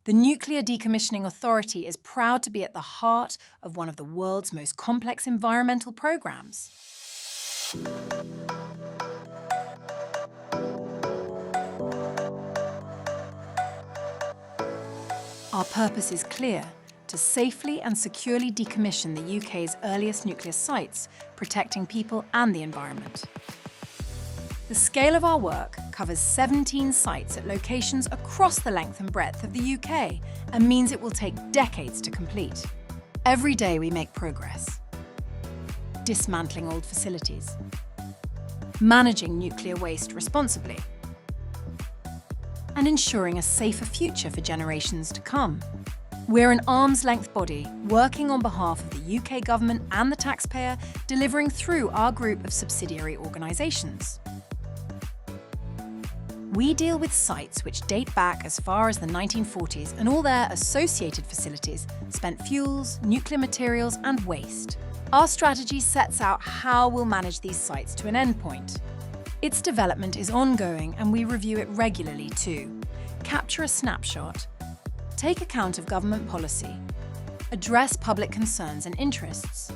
The Nuclear Decommissioning Authority is proud to be at the heart of one of the world's most complex environmental programs. Our purpose is clear: to safely and securely decommission the UK's earliest nuclear sites, protecting people and the environment. The scale of our work covers 17 sites at locations across the length and breadth of the UK and means it will take decades to complete. Every day we make progress. Dismantling old facilities. Managing nuclear waste responsibly. And ensuring a safer future for generations to come. We're an arm's-length body, working on behalf of the UK government and the taxpayer, delivering through our group of subsidiary organisations. We deal with sites which date back as far as the 1940s and all their associated facilities, spent fuels, nuclear materials and waste. Our strategy sets out how we'll manage these sites to an endpoint. Its development is ongoing and we review it regularly too. Capture a snapshot, take account of government policy, address public concerns and interests,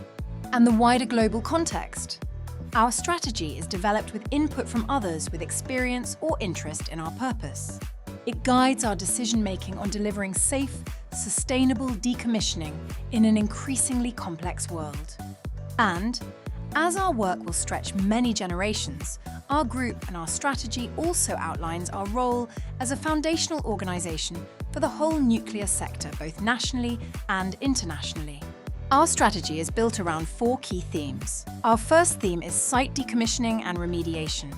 and the wider global context. Our strategy is developed with input from others with experience or interest in our purpose. It guides our decision-making on delivering safe, sustainable decommissioning in an increasingly complex world. And, as our work will stretch many generations, our group and our strategy also outlines our role as a foundational organisation for the whole nuclear sector, both nationally and internationally. Our strategy is built around 4 key themes. Our first theme is site decommissioning and remediation.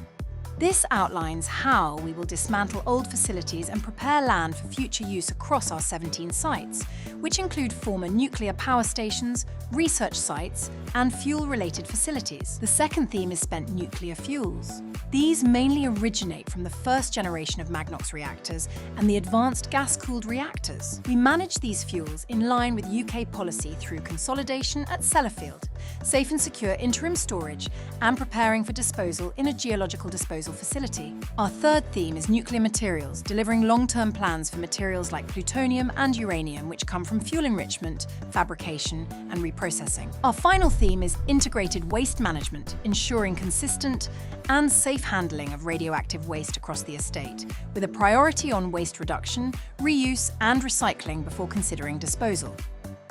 This outlines how we will dismantle old facilities and prepare land for future use across our 17 sites, which include former nuclear power stations, research sites, and fuel-related facilities. The second theme is spent nuclear fuels. These mainly originate from the first generation of Magnox reactors and the advanced gas-cooled reactors. We manage these fuels in line with UK policy through consolidation at Sellafield, safe and secure interim storage, and preparing for disposal in a geological disposal facility. Our third theme is nuclear materials, delivering long-term plans for materials like plutonium and uranium, which come from fuel enrichment, fabrication, and reprocessing. Our final theme is integrated waste management, ensuring consistent and safe handling of radioactive waste across the estate, with a priority on waste reduction, reuse, and recycling before considering disposal.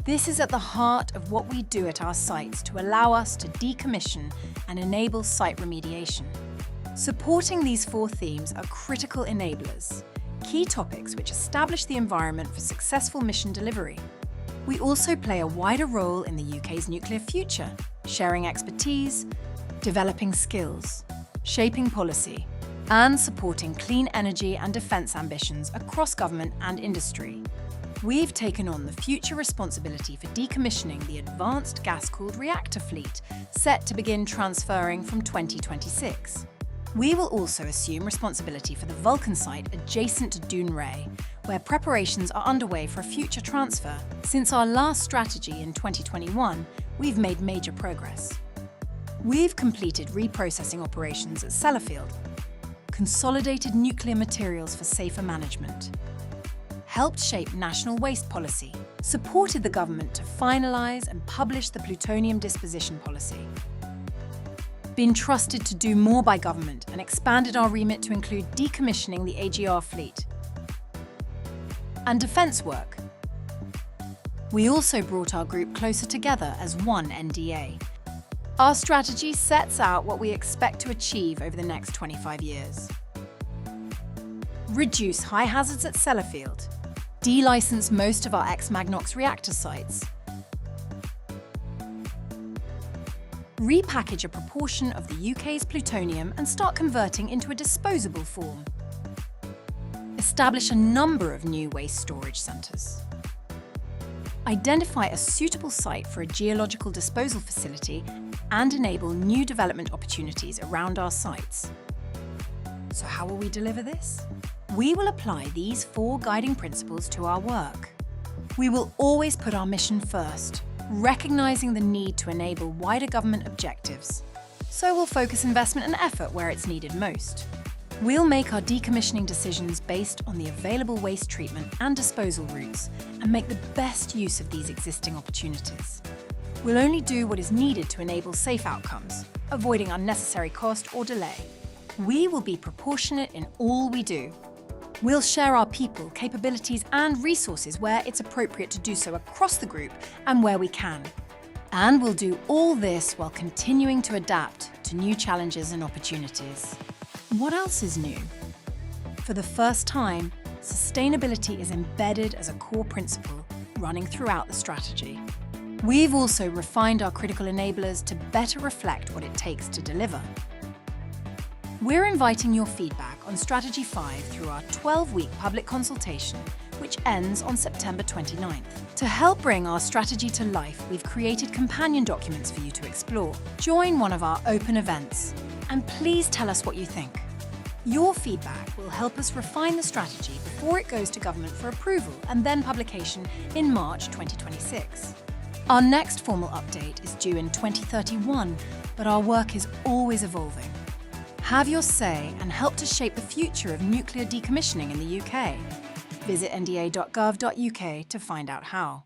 This is at the heart of what we do at our sites to allow us to decommission and enable site remediation. Supporting these 4 themes are critical enablers, key topics which establish the environment for successful mission delivery. We also play a wider role in the UK's nuclear future, sharing expertise, developing skills, shaping policy, and supporting clean energy and defence ambitions across government and industry. We've taken on the future responsibility for decommissioning the advanced gas-cooled reactor fleet, set to begin transferring from 2026. We will also assume responsibility for the Vulcan site adjacent to Dounreay, where preparations are underway for a future transfer. Since our last strategy in 2021, we've made major progress. We've completed reprocessing operations at Sellafield, consolidated nuclear materials for safer management, helped shape national waste policy, supported the government to finalise and publish the plutonium disposition policy, been trusted to do more by government and expanded our remit to include decommissioning the AGR fleet, and defence work. We also brought our group closer together as one NDA. Our strategy sets out what we expect to achieve over the next 25 years. Reduce high hazards at Sellafield, de-license most of our ex-Magnox reactor sites, repackage a proportion of the UK's plutonium and start converting into a disposable form, establish a number of new waste storage centres, identify a suitable site for a geological disposal facility and enable new development opportunities around our sites. So how will we deliver this? We will apply these 4 guiding principles to our work. We will always put our mission first, recognising the need to enable wider government objectives. So we'll focus investment and effort where it's needed most. We'll make our decommissioning decisions based on the available waste treatment and disposal routes and make the best use of these existing opportunities. We'll only do what is needed to enable safe outcomes, avoiding unnecessary cost or delay. We will be proportionate in all we do. We'll share our people, capabilities and resources where it's appropriate to do so across the group and where we can. And we'll do all this while continuing to adapt to new challenges and opportunities. What else is new? For the first time, sustainability is embedded as a core principle running throughout the strategy. We've also refined our critical enablers to better reflect what it takes to deliver. We're inviting your feedback on Strategy 5 through our 12-week public consultation, which ends on September 29th. To help bring our strategy to life, we've created companion documents for you to explore. Join one of our open events, and please tell us what you think. Your feedback will help us refine the strategy before it goes to government for approval and then publication in March 2026. Our next formal update is due in 2031, but our work is always evolving. Have your say and help to shape the future of nuclear decommissioning in the UK. Visit nda.gov.uk to find out how.